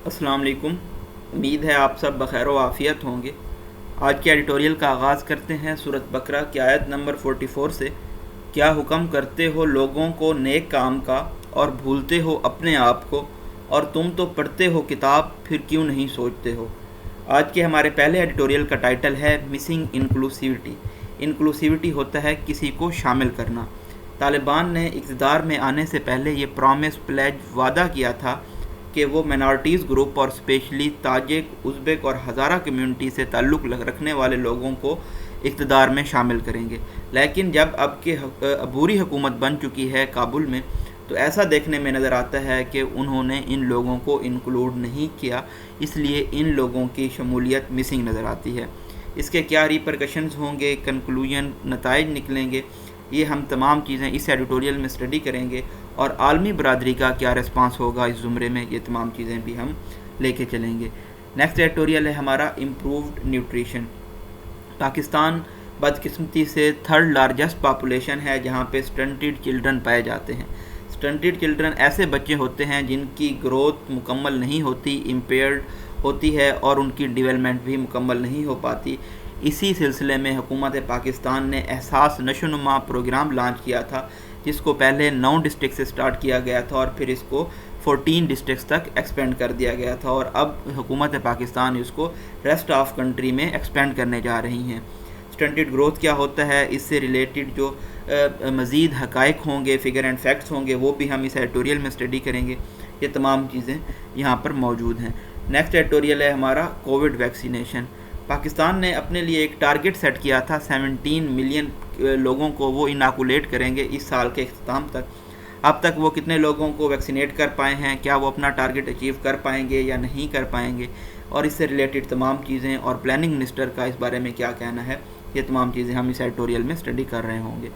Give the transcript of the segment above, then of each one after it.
السلام علیکم۔ امید ہے آپ سب بخیر و عافیت ہوں گے۔ آج کے ایڈیٹوریل کا آغاز کرتے ہیں سورۃ بقرہ کی آیت نمبر 44 سے۔ کیا حکم کرتے ہو لوگوں کو نیک کام کا اور بھولتے ہو اپنے آپ کو، اور تم تو پڑھتے ہو کتاب، پھر کیوں نہیں سوچتے ہو۔ آج کے ہمارے پہلے ایڈیٹوریل کا ٹائٹل ہے مسنگ انکلوسیوٹی۔ انکلوسیوٹی ہوتا ہے کسی کو شامل کرنا۔ طالبان نے اقتدار میں آنے سے پہلے یہ پرومس پلیج وعدہ کیا تھا کہ وہ مائنارٹیز گروپ اور اسپیشلی تاجک، ازبک اور ہزارہ کمیونٹی سے تعلق رکھنے والے لوگوں کو اقتدار میں شامل کریں گے، لیکن جب اب کے عبوری حکومت بن چکی ہے کابل میں، تو ایسا دیکھنے میں نظر آتا ہے کہ انہوں نے ان لوگوں کو انکلوڈ نہیں کیا، اس لیے ان لوگوں کی شمولیت مسنگ نظر آتی ہے۔ اس کے کیا ریپرکشنز ہوں گے، کنکلوژن، نتائج نکلیں گے، یہ ہم تمام چیزیں اس ایڈیٹوریل میں اسٹڈی کریں گے، اور عالمی برادری کا کیا رسپانس ہوگا اس زمرے میں، یہ تمام چیزیں بھی ہم لے کے چلیں گے۔ نیکسٹ ایڈیٹوریل ہے ہمارا امپرووڈ نیوٹریشن۔ پاکستان بدقسمتی سے تھرڈ لارجسٹ پاپولیشن ہے جہاں پہ سٹنٹڈ چلڈرن پائے جاتے ہیں۔ سٹنٹڈ چلڈرن ایسے بچے ہوتے ہیں جن کی گروتھ مکمل نہیں ہوتی، امپیئرڈ ہوتی ہے، اور ان کی ڈیولپمنٹ بھی مکمل نہیں ہو پاتی۔ اسی سلسلے میں حکومت پاکستان نے احساس نشو و نما پروگرام لانچ کیا تھا، جس کو پہلے 9 ڈسٹرکٹ سے سٹارٹ کیا گیا تھا اور پھر اس کو 14 ڈسٹرکٹس تک ایکسپینڈ کر دیا گیا تھا، اور اب حکومت پاکستان اس کو ریسٹ آف کنٹری میں ایکسپینڈ کرنے جا رہی ہیں۔ سٹنٹڈ گروتھ کیا ہوتا ہے، اس سے ریلیٹڈ جو مزید حقائق ہوں گے، فگر اینڈ فیکٹس ہوں گے، وہ بھی ہم اس ایڈیٹوریل میں اسٹڈی کریں گے۔ یہ تمام چیزیں یہاں پر موجود ہیں۔ نیکسٹ ایڈیٹوریل ہے ہمارا کووڈ ویکسینیشن۔ پاکستان نے اپنے لیے ایک ٹارگٹ سیٹ کیا تھا، 17 ملین لوگوں کو وہ اناکولیٹ کریں گے اس سال کے اختتام تک۔ اب تک وہ کتنے لوگوں کو ویکسینیٹ کر پائے ہیں، کیا وہ اپنا ٹارگٹ اچیو کر پائیں گے یا نہیں کر پائیں گے، اور اس سے ریلیٹڈ تمام چیزیں، اور پلاننگ منسٹر کا اس بارے میں کیا کہنا ہے، یہ تمام چیزیں ہم اس ایڈیٹوریل میں اسٹڈی کر رہے ہوں گے۔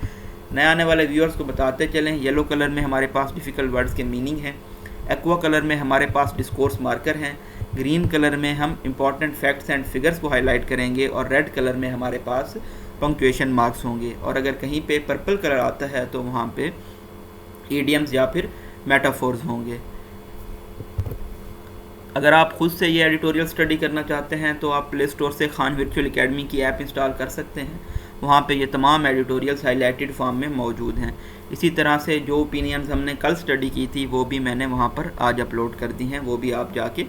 نئے آنے والے ویورز کو بتاتے چلیں، یلو کلر میں ہمارے پاس ڈیفیکلٹ ورڈز کے میننگ ہیں، ایکوا کلر میں ہمارے پاس ڈسکورس مارکر ہیں، گرین کلر میں ہم امپورٹنٹ فیکٹس اینڈ فگرز کو ہائی لائٹ کریں گے، اور ریڈ کلر میں ہمارے پاس پنکچویشن مارکس ہوں گے، اور اگر کہیں پہ پرپل کلر آتا ہے تو وہاں پہ ایڈیمز یا پھر میٹافورز ہوں گے۔ اگر آپ خود سے یہ ایڈیٹوریل اسٹڈی کرنا چاہتے ہیں تو آپ پلے اسٹور سے خان ورچوئل اکیڈمی کی ایپ انسٹال کر سکتے ہیں، وہاں پہ یہ تمام ایڈیٹوریلز ہائی لائٹڈ فارم میں موجود ہیں۔ اسی طرح سے جو اوپینینز ہم نے کل اسٹڈی کی تھی وہ بھی میں نے وہاں پر آج اپلوڈ کر دی ہیں، وہ بھی آپ جا کے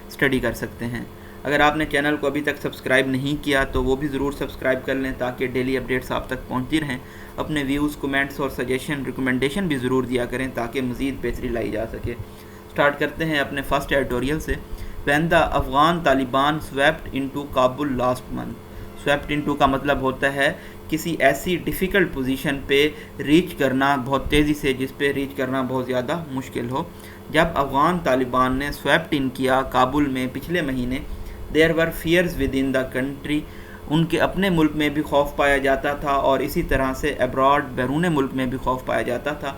اسٹڈی کر سکتے ہیں۔ اگر آپ نے چینل کو ابھی تک سبسکرائب نہیں کیا تو وہ بھی ضرور سبسکرائب کر لیں تاکہ ڈیلی اپڈیٹس آپ تک پہنچتی رہیں۔ اپنے ویوز، کمنٹس اور سجیشن، ریکمنڈیشن بھی ضرور دیا کریں تاکہ مزید بہتری لائی جا سکے۔ سٹارٹ کرتے ہیں اپنے فرسٹ ایڈیٹوریل سے۔ When the Afghan Taliban swept into Kabul last month. Swept into کا مطلب ہوتا ہے کسی ایسی ڈیفیکلٹ پوزیشن پہ ریچ کرنا بہت تیزی سے، جس پہ ریچ کرنا بہت زیادہ مشکل ہو۔ جب افغان طالبان نے سویپٹ ان کیا کابل میں پچھلے مہینے، there were fears within the country, ان کے اپنے ملک میں بھی خوف پایا جاتا تھا، اور اسی طرح سے ابراڈ، بیرون ملک میں بھی خوف پایا جاتا تھا،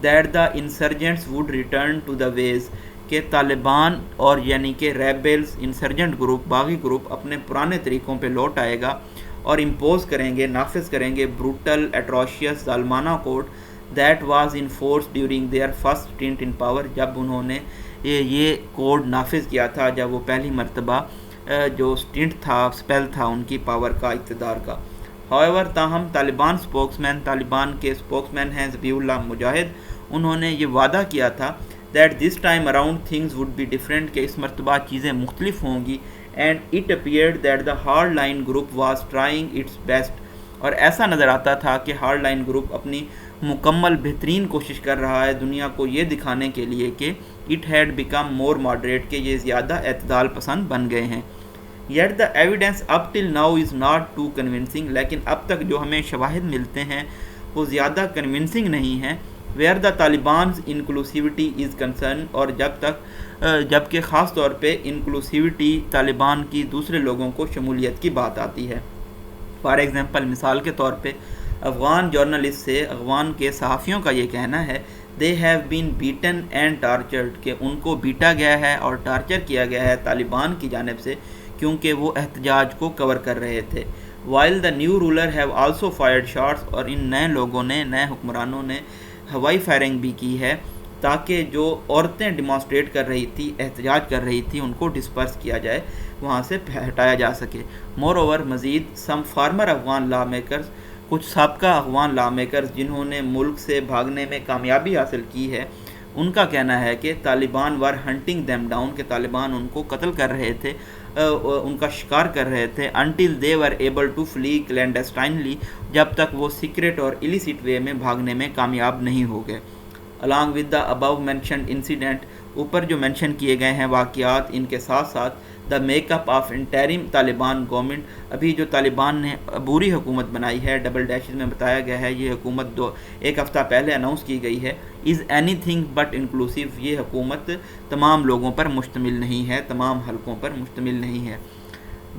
that the insurgents would return to the ways, کہ طالبان اور یعنی کہ ریبلز، انسرجنٹ گروپ، باغی گروپ اپنے پرانے طریقوں پہ لوٹ آئے گا اور امپوز کریں گے، نافذ کریں گے بروٹل، ایٹروشیس، ظالمانہ code that was in force during their first stint in power, جب انہوں نے یہ کوڈ نافذ کیا تھا جب وہ پہلی مرتبہ جو اسٹنٹ تھا، اسپیل تھا ان کی پاور کا، اقتدار کا۔ however تاہم طالبان اسپوکسمین، طالبان کے اسپوکسمین ہیں ذبیح اللہ مجاہد، انہوں نے یہ وعدہ کیا تھا that this time around things would be different، کہ اس مرتبہ چیزیں مختلف ہوں گی، and it appeared that the hard line group was trying its best، اور ایسا نظر آتا تھا کہ ہارڈ لائن گروپ اپنی مکمل بہترین کوشش کر رہا ہے دنیا کو یہ دکھانے کے لیے کہ it had become more moderate، کہ یہ زیادہ اعتدال پسند بن گئے ہیں۔ yet the evidence up till now is not too convincing، لیکن اب تک جو ہمیں شواہد ملتے ہیں وہ زیادہ کنونسنگ نہیں ہیں، where the Taliban's inclusivity is concerned، اور جبکہ خاص طور پہ انکلوسیوٹی، طالبان کی دوسرے لوگوں کو شمولیت کی بات آتی ہے۔ فار ایگزامپل، مثال کے طور پہ افغان جرنلسٹ سے، افغان کے صحافیوں کا یہ کہنا ہے they have been beaten and tortured، کہ ان کو بیٹا گیا ہے اور ٹارچر کیا گیا ہے طالبان کی جانب سے، کیونکہ وہ احتجاج کو کور کر رہے تھے۔ while the new ruler have also fired shots، اور ان نئے لوگوں نے، نئے حکمرانوں نے ہوائی فائرنگ بھی کی ہے تاکہ جو عورتیں ڈیمانسٹریٹ کر رہی تھی، احتجاج کر رہی تھی، ان کو ڈسپرس کیا جائے، وہاں سے ہٹایا جا سکے۔ مور اوور مزید سم فارمر افغان لا میکرز، کچھ سابقہ افغان لا میکرز جنہوں نے ملک سے بھاگنے میں کامیابی حاصل کی ہے، ان کا کہنا ہے کہ طالبان ور ہنٹنگ دیم ڈاؤن، کہ طالبان ان کو قتل کر رہے تھے، ان کا شکار کر رہے تھے، until they were able to flee clandestinely, جب تک وہ سیکریٹ اور ایلیسٹ وے میں بھاگنے میں کامیاب نہیں ہو گئے۔ along with the above mentioned incident، اوپر جو منشن کیے گئے ہیں واقعات، ان کے ساتھ ساتھ the makeup of interim Taliban government, ابھی جو طالبان نے عبوری حکومت بنائی ہے، ڈبل ڈیشز میں بتایا گیا ہے، یہ حکومت ایک ہفتہ پہلے اناؤنس کی گئی ہے، is any thing but inclusive, یہ حکومت تمام لوگوں پر مشتمل نہیں ہے، تمام حلقوں پر مشتمل نہیں ہے۔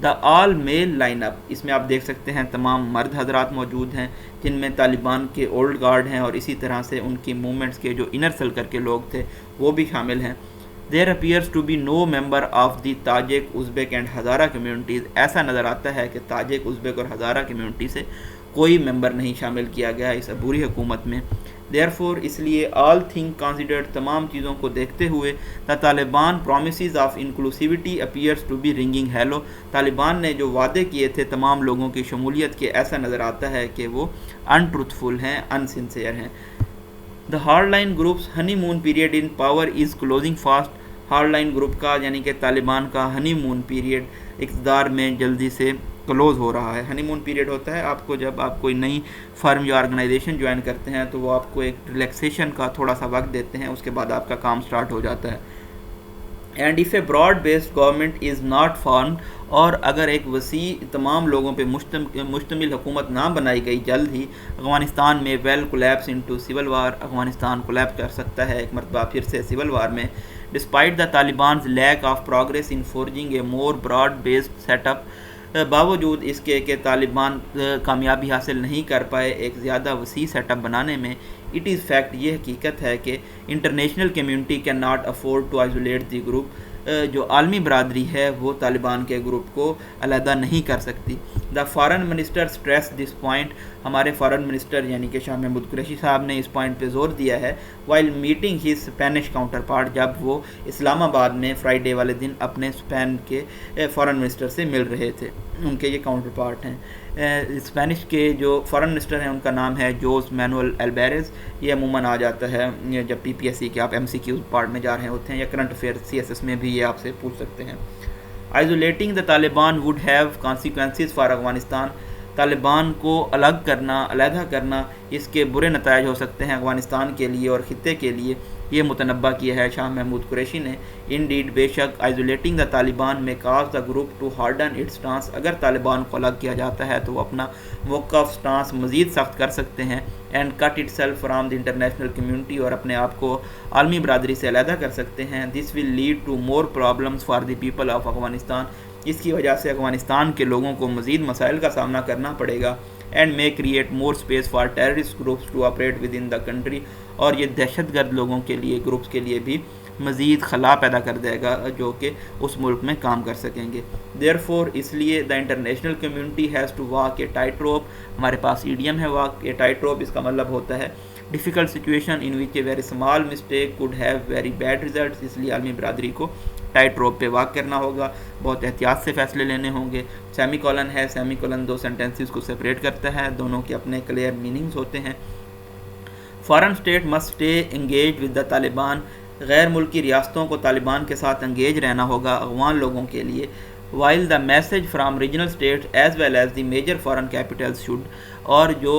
دا آل میل لائن اپ، اس میں آپ دیکھ سکتے ہیں تمام مرد حضرات موجود ہیں، جن میں طالبان کے اولڈ گارڈ ہیں، اور اسی طرح سے ان کی موومنٹس کے جو انر سرکل کے لوگ تھے وہ بھی شامل ہیں۔ There appears to be no member of the Tajik, Uzbek and Hazara communities, ایسا نظر آتا ہے کہ تاجک، ازبیک اور ہزارہ کمیونٹی سے کوئی ممبر نہیں شامل کیا گیا اس عبوری حکومت میں۔ دیئر فور، اس لیے آل تھنگ کنسیڈرڈ، تمام چیزوں کو دیکھتے ہوئے، the Taliban promises of inclusivity appears to be ringing hollow, طالبان نے جو وعدے کیے تھے تمام لوگوں کی شمولیت کے، ایسا نظر آتا ہے کہ وہ ان ٹروتھفل ہیں، ان سنسیئر ہیں۔ The hard line groups honey moon period in power is closing fast, hard line group کا یعنی کہ طالبان کا ہنی مون پیریڈ اقتدار میں جلدی سے کلوز ہو رہا ہے۔ ہنی مون پیریڈ ہوتا ہے آپ کو جب آپ کوئی نئی فرم یا آرگنائزیشن جوائن کرتے ہیں تو وہ آپ کو ایک ریلیکسیشن کا تھوڑا سا وقت دیتے ہیں، اس کے بعد آپ کا کام سٹارٹ ہو جاتا ہے۔ And if a broad based government is not formed, اور اگر ایک وسیع تمام لوگوں پہ مشتمل حکومت نہ بنائی گئی جلد ہی، افغانستان میں will collapse into civil war, Afghanistan collapse کر سکتا ہے ایک مرتبہ پھر سے سول وار میں۔ Despite the Taliban's lack of progress in forging a more broad based setup, باوجود اس کے کہ طالبان کامیابی حاصل نہیں کر پائے ایک زیادہ وسیع سیٹ اپ بنانے میں، اٹ از فیکٹ، یہ حقیقت ہے کہ international community can not afford to isolate the group, جو عالمی برادری ہے وہ طالبان کے گروپ کو علیحدہ نہیں کر سکتی۔ The foreign minister stress this point, ہمارے فارن منسٹر یعنی کہ شاہ محمود قریشی صاحب نے اس پوائنٹ پہ زور دیا ہے، while meeting his Spanish counter part, جب وہ اسلام آباد میں فرائیڈے والے دن اپنے اسپین کے فارن منسٹر سے مل رہے تھے، ان کے یہ کاؤنٹر پارٹ ہیں۔ اسپینش کے جو فارن منسٹر ہیں ان کا نام ہے جوز مینول البیرز، یہ عموماً آ جاتا ہے جب پی پی ایس سی کے آپ ایم سی کیو پارٹ میں جا رہے ہوتے ہیں، یا current affair C S S میں بھی یہ آپ سے پوچھ سکتے ہیں۔ Isolating the Taliban would have consequences for Afghanistan, طالبان کو الگ کرنا، علیحدہ کرنا، اس کے برے نتائج ہو سکتے ہیں افغانستان کے لیے اور خطے کے لیے، یہ متنبہ کیا ہے شاہ محمود قریشی نے۔ انڈیڈ، بے شک، آئزولیٹنگ the Taliban may cause the group to harden its stance, اگر طالبان کو الگ کیا جاتا ہے تو وہ اپنا موقف سٹانس مزید سخت کر سکتے ہیں، and cut itself from the international community, اور اپنے آپ کو عالمی برادری سے علیحدہ کر سکتے ہیں۔ This will lead to more problems for the people of Afghanistan, اس کی وجہ سے افغانستان کے لوگوں کو مزید مسائل کا سامنا کرنا پڑے گا، and may create more space for terrorist groups to operate within the country، اور یہ دہشت گرد لوگوں کے لیے، گروپس کے لیے بھی مزید خلا پیدا کر دے گا جو کہ اس ملک میں کام کر سکیں گے۔ therefore، اس لیے the international community has to walk a tightrope، ہمارے پاس ایڈیم ہے walk a tightrope، اس کا مطلب ہوتا ہے difficult situation in which a very small mistake could have very bad results، اس لیے عالمی برادری کو ٹائٹ روپ پہ واک کرنا ہوگا، بہت احتیاط سے فیصلے لینے ہوں گے۔ سیمی کولن ہے، سیمی کولن دو سینٹینسز کو سپریٹ کرتا ہے، دونوں کے اپنے کلیئر میننگز ہوتے ہیں۔ Foreign state must stay engage with the Taliban, غیر ملکی ریاستوں کو طالبان کے ساتھ انگیج رہنا ہوگا افغان لوگوں کے لیے۔ while the message from regional states as well as the major foreign capitals should، اور جو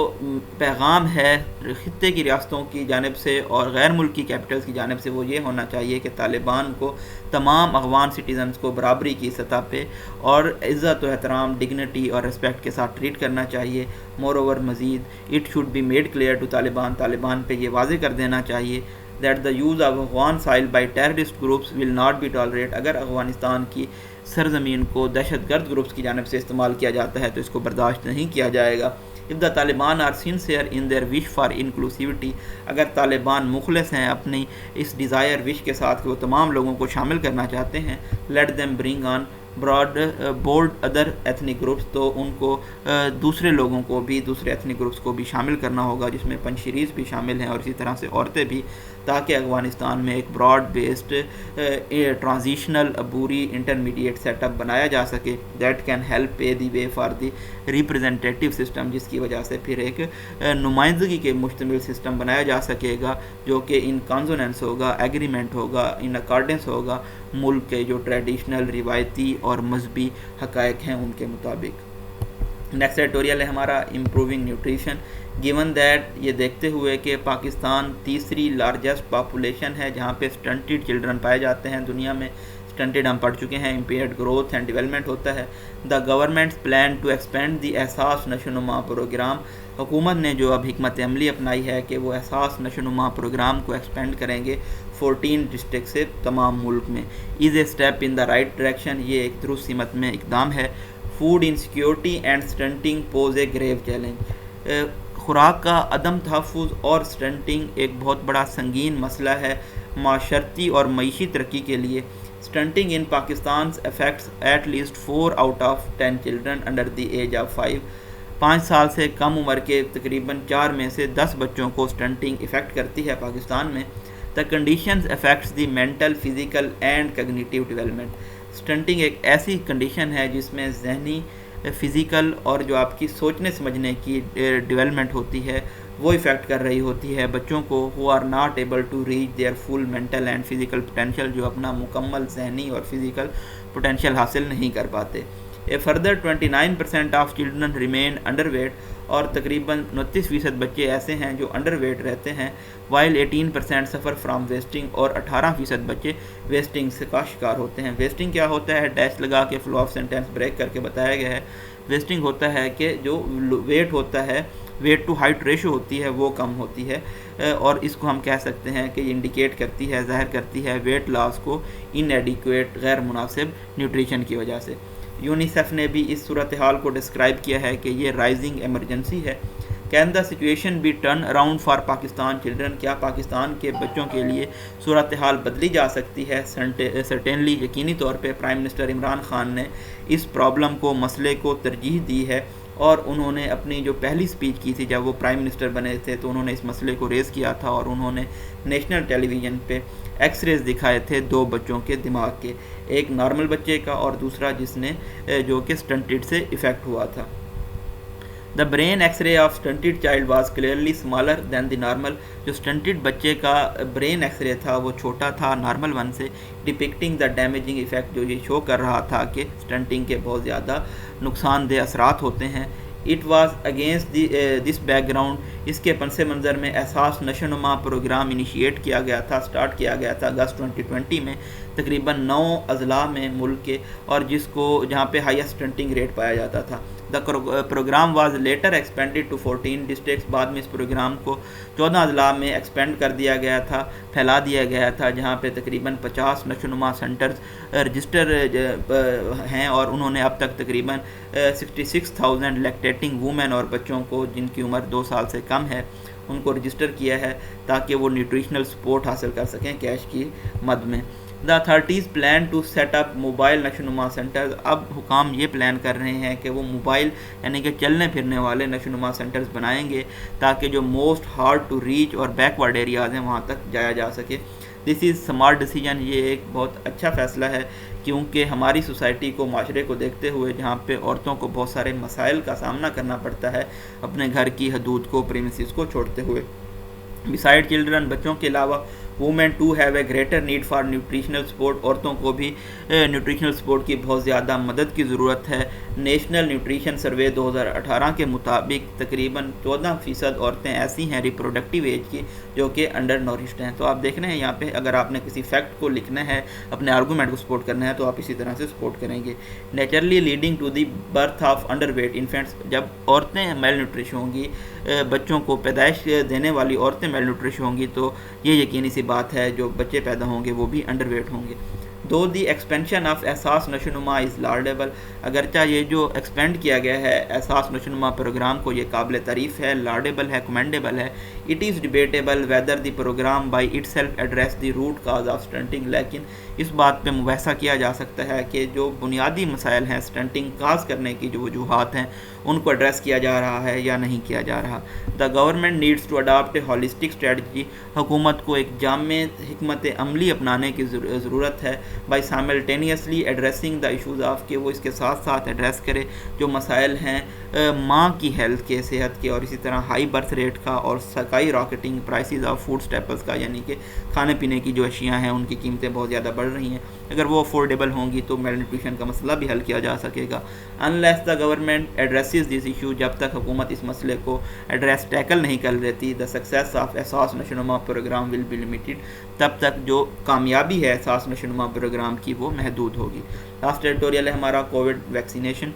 پیغام ہے خطے کی ریاستوں کی جانب سے اور غیر ملکی کیپٹلز کی جانب سے وہ یہ ہونا چاہیے کہ طالبان کو تمام افغان سٹیزنز کو برابری کی سطح پہ اور عزت و احترام، ڈگنیٹی اور رسپیکٹ کے ساتھ ٹریٹ کرنا چاہیے۔ مور اوور مزید it should be made clear to Taliban, Taliban پہ یہ واضح کر دینا چاہیے that the use of Afghan soil by terrorist groups will not be tolerated، اگر افغانستان کی سرزمین کو دہشت گرد گروپس کی جانب سے استعمال کیا جاتا ہے تو اس کو برداشت نہیں کیا جائے گا۔ if the Taliban are sincere in their wish for inclusivity، اگر طالبان مخلص ہیں اپنی اس ڈیزائر وش کے ساتھ کہ وہ تمام لوگوں کو شامل کرنا چاہتے ہیں، let them bring on board other ethnic groups, تو ان کو دوسرے لوگوں کو بھی، دوسرے ایتھنک گروپس کو بھی شامل کرنا ہوگا، جس میں پنشیریز بھی شامل ہیں اور اسی طرح سے عورتیں بھی، تاکہ افغانستان میں ایک براڈ بیسڈ ٹرانزیشنل عبوری انٹرمیڈیٹ سیٹ اپ بنایا جا سکے that can help pay the way for the representative system, جس کی وجہ سے پھر ایک نمائندگی کے مشتمل سسٹم بنایا جا سکے گا جو کہ ان کانزوننس ہوگا، ایگریمنٹ ہوگا، ان اکارڈنس ہوگا ملک کے جو ٹریڈیشنل، روایتی اور مذہبی حقائق ہیں ان کے مطابق۔ نیکسٹ ایڈیٹوریل ہے ہمارا امپروونگ نیوٹریشن۔ گیون دیٹ، یہ دیکھتے ہوئے کہ پاکستان تیسری لارجسٹ پاپولیشن ہے جہاں پہ سٹنٹڈ چلڈرن پائے جاتے ہیں دنیا میں، سٹنٹڈ ہم پڑھ چکے ہیں، امپیئرڈ گروتھ اینڈ ڈیولپمنٹ ہوتا ہے۔ دا governments plan to expand the احساس نشوونما پروگرام، حکومت نے جو اب حکمت عملی اپنائی ہے کہ وہ احساس نشوونما پروگرام کو ایکسپینڈ کریں گے 14 ڈسٹرکٹ سے تمام ملک میں۔ Is a step in the right direction, یہ ایک درست سمت میں اقدام ہے۔ Food insecurity and stunting poses a grave challenge, خوراک کا عدم تحفظ اور سٹنٹنگ ایک بہت بڑا سنگین مسئلہ ہے معاشرتی اور معیشی ترقی کے لیے۔ Stunting in Pakistan affects at least 4 out of 10 children under the age of 5، 5 سال سے کم عمر کے تقریباً 4 میں سے 10 بچوں کو سٹنٹنگ افیکٹ کرتی ہے پاکستان میں۔ The conditions affects the mental, physical and cognitive development, stunting ایک ایسی کنڈیشن ہے جس میں ذہنی، فزیکل اور جو آپ کی سوچنے سمجھنے کی ڈیولپمنٹ ہوتی ہے وہ افیکٹ کر رہی ہوتی ہے بچوں کو، who are not able to reach their full mental and physical potential، جو اپنا مکمل ذہنی اور فزیکل پوٹینشیل حاصل نہیں کر پاتے۔ A further 29% of children remain underweight، اور تقریباً 29% بچے ایسے ہیں جو انڈر ویٹ رہتے ہیں، while 18% suffer from wasting، اور 18% بچے ویسٹنگ سے کا شکار ہوتے ہیں۔ ویسٹنگ کیا ہوتا ہے؟ ڈیش لگا کے فلو آف سینٹینس بریک کر کے بتایا گیا ہے۔ ویسٹنگ ہوتا ہے کہ جو ویٹ ہوتا ہے، ویٹ ٹو ہائٹ ریشو ہوتی ہے وہ کم ہوتی ہے، اور اس کو ہم کہہ سکتے ہیں کہ یہ انڈیکیٹ کرتی ہے، ظاہر کرتی ہے ویٹ لاس کو ان ایڈیکویٹ، غیر مناسب نیوٹریشن کی وجہ سے۔ یونیسیف نے بھی اس صورتحال کو ڈسکرائب کیا ہے کہ یہ رائزنگ ایمرجنسی ہے۔ Can the situation be turn around for Pakistan children, کیا پاکستان کے بچوں کے لیے صورتحال بدلی جا سکتی ہے؟ سرٹینلی، یقینی طور پہ پرائم منسٹر عمران خان نے اس پرابلم کو، مسئلے کو ترجیح دی ہے، اور انہوں نے اپنی جو پہلی سپیچ کی تھی جب وہ پرائم منسٹر بنے تھے تو انہوں نے اس مسئلے کو ریز کیا تھا، اور انہوں نے نیشنل ٹیلی ویژن پہ ایکس ریز دکھائے تھے 2 بچوں کے دماغ کے، ایک نارمل بچے کا اور دوسرا جس نے جو کہ سٹنٹڈ سے افیکٹ ہوا تھا۔ The brain X ray of stunted child was clearly smaller than the normal, جو سٹنٹڈ بچے کا برین ایکس رے تھا وہ چھوٹا تھا نارمل ون سے، ڈپکٹنگ دا ڈیمیجنگ ایفیکٹ، جو یہ شو کر رہا تھا کہ سٹنٹنگ کے بہت زیادہ نقصان دہ اثرات ہوتے ہیں۔ It was against this background, اس کے پس منظر میں احساس نشوونما پروگرام انیشیٹ کیا گیا تھا، سٹارٹ کیا گیا تھا اگست 2020 میں تقریباً 9 اضلاع میں ملک کے، اور جس کو جہاں پہ ہائیسٹ سٹنٹنگ ریٹ پایا جاتا تھا۔ The programme was later expanded to 14 districts, بعد میں اس پروگرام کو 14 اضلاع میں ایکسپینڈ کر دیا گیا تھا، پھیلا دیا گیا تھا، جہاں پہ تقریباً 50 نشوونما سینٹرز رجسٹر ہیں، اور انہوں نے اب تک تقریباً 66,000 لیکٹیٹنگ وومن اور بچوں کو جن کی عمر 2 سال سے کم ہے ان کو رجسٹر کیا ہے تاکہ وہ نیوٹریشنل سپورٹ حاصل کر سکیں کیش کی مد میں۔ The authorities plan to set up mobile نشوونما سینٹرز، اب حکام یہ پلان کر رہے ہیں کہ وہ موبائل یعنی کہ چلنے پھرنے والے نشوونما سینٹرز بنائیں گے تاکہ جو موسٹ ہارڈ ٹو ریچ اور بیکورڈ ایریاز ہیں وہاں تک جایا جا سکے۔ دس از سمارٹ ڈیسیجن، یہ ایک بہت اچھا فیصلہ ہے کیونکہ ہماری سوسائٹی کو، معاشرے کو دیکھتے ہوئے جہاں پہ عورتوں کو بہت سارے مسائل کا سامنا کرنا پڑتا ہے اپنے گھر کی حدود کو، پریمیسز کو چھوڑتے ہوئے۔ بسائڈ چلڈرن، بچوں کے علاوہ women to have a greater need for nutritional support, عورتوں کو بھی نیوٹریشنل سپورٹ کی بہت زیادہ مدد کی ضرورت ہے۔ نیشنل نیوٹریشن سروے 2018 کے مطابق تقریباً 14% عورتیں ایسی ہیں ریپروڈکٹیو ایج کی جو کہ انڈر نورشڈ ہیں۔ تو آپ دیکھ رہے ہیں یہاں پہ اگر آپ نے کسی فیکٹ کو لکھنا ہے، اپنے آرگومنٹ کو سپورٹ کرنا ہے تو آپ اسی طرح سے سپورٹ کریں گے۔ Naturally leading to the birth of underweight infants, جب عورتیں میل نیوٹریش ہوں گی، بچوں کو پیدائش دینے والی عورتیں میل نیوٹریش ہوں گی تو یہ یقینی سی بات ہے جو بچے پیدا ہوں گے وہ بھی انڈر ویٹ ہوں گے۔ دو دی ایکسپینشن آف احساس نشوونما از لاڈیبل، اگرچہ یہ جو ایکسپینڈ کیا گیا ہے احساس نشوونما پروگرام کو یہ قابل تعریف ہے، لاڈیبل ہے، کمینڈیبل ہے. It is debatable whether the programme by itself address the root cause of stunting, لیکن اس بات پہ مباحثہ کیا جا سکتا ہے کہ جو بنیادی مسائل ہیں اسٹنٹنگ کاز کرنے کی جو وجوہات ہیں ان کو ایڈریس کیا جا رہا ہے یا نہیں کیا جا رہا. The government needs to adapt a holistic strategy, حکومت کو ایک جامع حکمت عملی اپنانے کی ضرورت ہے. By simultaneously addressing the issues of, کہ وہ اس کے ساتھ ساتھ ایڈریس کرے جو مسائل ہیں ماں کی ہیلتھ کے، صحت کے، اور اسی طرح ہائی برتھ ریٹ کا اور sky rocketing prices of food اسٹیپلس کا، یعنی کہ کھانے پینے کی جو اشیاء ہیں ان کی قیمتیں بہت زیادہ بڑھ رہی ہیں. اگر وہ افورڈیبل ہوں گی تو میل نیوٹریشن کا مسئلہ بھی حل کیا جا سکے گا. Unless the government addresses this issue, جب تک حکومت اس مسئلے کو ٹیکل نہیں کر لیتی، دا سکسیس آف احساس نشوونما پروگرام ول بی لمیٹڈ، تب تک جو کامیابی ہے احساس نشوونما پروگرام کی وہ محدود ہوگی. لاسٹ ایڈیٹوریل ہے ہمارا Covid vaccination.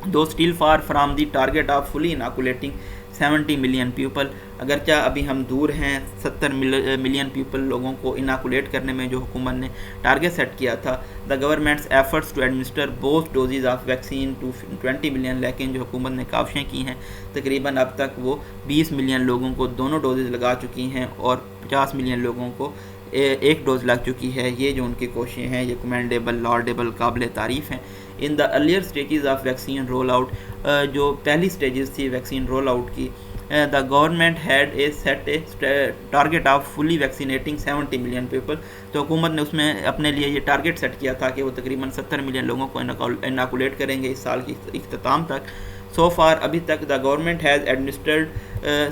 Though still far from the target of fully inoculating 70 million people, اگرچہ ابھی ہم دور ہیں 70 ملین پیپل لوگوں کو اناکولیٹ کرنے میں جو حکومت نے ٹارگیٹ سیٹ کیا تھا. The government's efforts to administer both doses of vaccine to 20 million, لیکن جو حکومت نے کاوشیں کی ہیں تقریباً اب تک وہ 20 ملین لوگوں کو دونوں ڈوزز لگا چکی ہیں اور 50 ملین لوگوں کو ایک ڈوز لگ چکی ہے. یہ جو ان کی کوششیں ہیں یہ کمینڈیبل، لاڈیبل، قابل تعریف ہیں. In the earlier stages of vaccine rollout, جو پہلی اسٹیجز تھی ویکسین رول آؤٹ کی، the government had a set a target of fully vaccinating 70 million people, تو حکومت نے اس میں اپنے لیے یہ ٹارگیٹ سیٹ کیا تھا کہ وہ تقریباً 70 ملین لوگوں کو اناکولیٹ کریں گے اس سال کی اختتام تک. سو فار ابھی تک the government has administered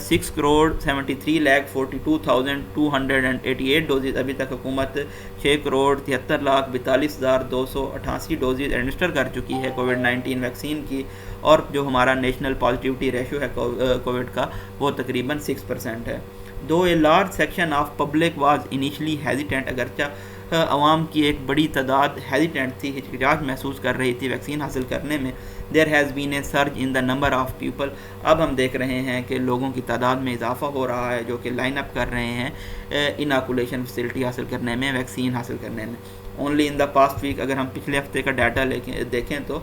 6,73,42,288 doses. ابھی تک حکومت 6,73,42,288 ڈوزز ایڈمنسٹر کر چکی ہے کووڈ-19 ویکسین کی، اور جو ہمارا نیشنل پازیٹیوٹی ریشو ہے کووڈ کا وہ تقریباً 6% ہے. Though a large section of public was initially hesitant, اگرچہ عوام کی ایک بڑی تعداد ہیزیٹینٹ تھی، ہچکچاہٹ محسوس کر رہی تھی ویکسین حاصل کرنے میں. There has been a surge in the number of people, اب ہم دیکھ رہے ہیں کہ لوگوں کی تعداد میں اضافہ ہو رہا ہے جو کہ لائن اپ کر رہے ہیں اناکولیشن فیسلٹی حاصل کرنے میں، ویکسین حاصل کرنے میں. Only in the past week, اگر ہم پچھلے ہفتے کا ڈیٹا دیکھیں تو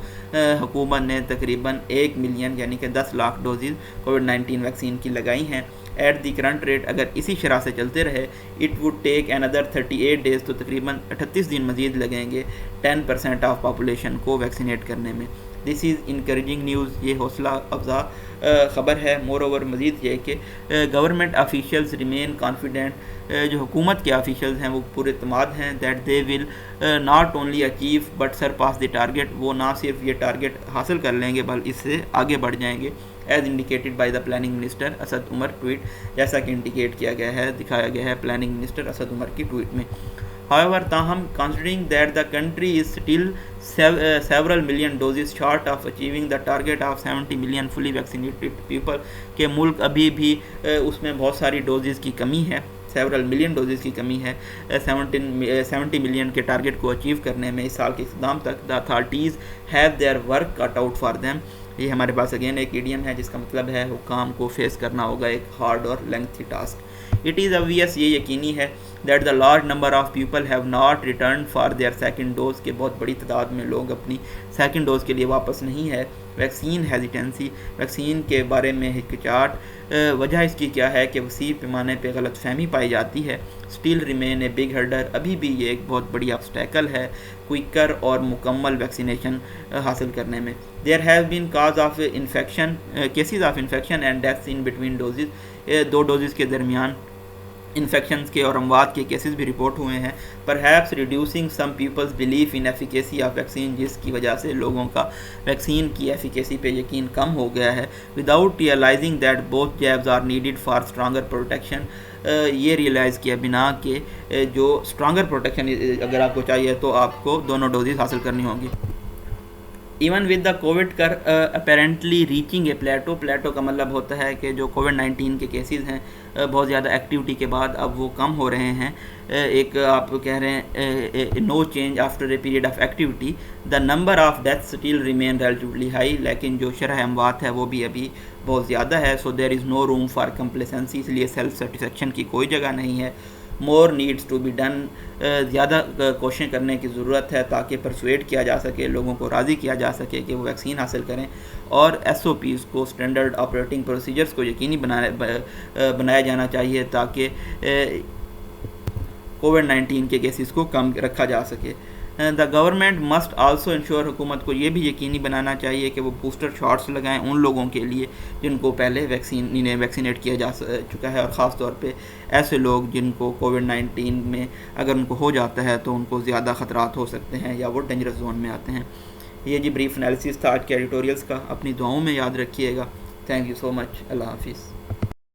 حکومت نے تقریباً 1 ملین یعنی کہ 10 لاکھ ڈوزز کووڈ-19 ویکسین کی لگائی ہیں. ایٹ دی کرنٹ ریٹ اگر اسی شرح سے چلتے رہے it would take another 38 days، تو تقریباً 38 دن مزید لگیں گے 10% آف پاپولیشن کو ویکسینیٹ کرنے میں. دس از انکریجنگ نیوز، یہ حوصلہ افزا خبر ہے. مور اوور مزید یہ کہ گورنمنٹ آفیشیلز ریمین کانفیڈنٹ، جو حکومت کے آفیشیلز ہیں وہ پورے اعتماد ہیں that they will not only achieve but surpass the target, وہ نہ صرف یہ ٹارگیٹ حاصل کر لیں گے بلکہ اس سے آگے بڑھ جائیں گے. As indicated by the planning minister Asad Umar tweet, جیسا کہ انڈیکیٹ کیا گیا ہے، دکھایا گیا ہے پلاننگ منسٹر اسد عمر کی ٹویٹ میں. However, تاہم considering that the country is still several million doses short of achieving the target of 70 million fully vaccinated people، کہ ملک ابھی بھی اس میں بہت ساری ڈوزز کی کمی ہے، سیورل ملین ڈوزز کی کمی ہے 70 ملین کے ٹارگیٹ کو اچیو کرنے میں اس سال کے اختتام تک. The authorities have their work cut out for them, یہ ہمارے پاس اگین ایک ایڈیم ہے جس کا مطلب ہے حکام کو فیس کرنا ہوگا ایک ہارڈ اور lengthy task. It is obvious، یہ یقینی ہے that the large number of people have not returned for their second dose, کے بہت بڑی تعداد میں لوگ اپنی سیکنڈ ڈوز کے لیے واپس نہیں ہے. ویکسین ہیزیٹنسی، ویکسین کے بارے میں ہچکچاہٹ، وجہ اس کی کیا ہے کہ وسیع پیمانے پہ غلط فہمی پائی جاتی ہے. اسٹل ریمین اے بگ ہرڈر، ابھی بھی یہ ایک بہت بڑی آبسٹیکل ہے کوئکر اور مکمل ویکسینیشن حاصل کرنے میں. There has been cases of infection and deaths in between doses, دو ڈوزز کے درمیان انفیکشنز کے اور اموات کے کیسز بھی رپورٹ ہوئے ہیں. Perhaps reducing some people's belief in efficacy of vaccine, جس کی وجہ سے لوگوں کا ویکسین کی ایفیکیسی پہ یقین کم ہو گیا ہے. Without realising that both jabs are needed for stronger protection, یہ ریئلائز کیا بنا کہ جو اسٹرانگر پروٹیکشن اگر آپ کو چاہیے تو آپ کو دونوں ڈوزز حاصل کرنی ہوں گی. ایون ود دا کووڈ کر اپیرنٹلی ریچنگ اے پلیٹو کا مطلب ہوتا ہے کہ جو کووڈ-19 کے کیسز ہیں بہت زیادہ ایکٹیویٹی کے بعد اب وہ کم ہو رہے ہیں. ایک آپ کہہ رہے ہیں no change after a period of activity. The number of death still remain relatively high, لیکن جو شرح اموات ہے وہ بھی ابھی بہت زیادہ ہے. سو دیر از نو روم فار کمپلیسنسی، اس لیے سیلف سیٹسفیکشن کی کوئی جگہ نہیں ہے. مور نیڈس ٹو بی ڈن، زیادہ کوششیں کرنے کی ضرورت ہے تاکہ پرسویٹ کیا جا سکے، لوگوں کو راضی کیا جا سکے کہ وہ ویکسین حاصل کریں، اور ایس او پیز کو، اسٹینڈرڈ آپریٹنگ پروسیجرز کو یقینی بنایا جانا چاہیے تاکہ کووڈ-19 کے کیسز کو کم رکھا جا سکے۔ The government must also ensure, حکومت کو یہ بھی یقینی بنانا چاہیے کہ وہ بوسٹر شاٹس لگائیں ان لوگوں کے لیے جن کو پہلے ویکسینیٹ کیا جا چکا ہے، اور خاص طور پہ ایسے لوگ جن کو کووڈ-19 میں اگر ان کو ہو جاتا ہے تو ان کو زیادہ خطرات ہو سکتے ہیں یا وہ ڈینجرس زون میں آتے ہیں۔ یہ جی بریف انالیسس تھا آج کے ایڈیٹوریلز کا، اپنی دعاؤں میں یاد رکھیے گا۔ تھینک یو سو مچ، اللہ حافظ۔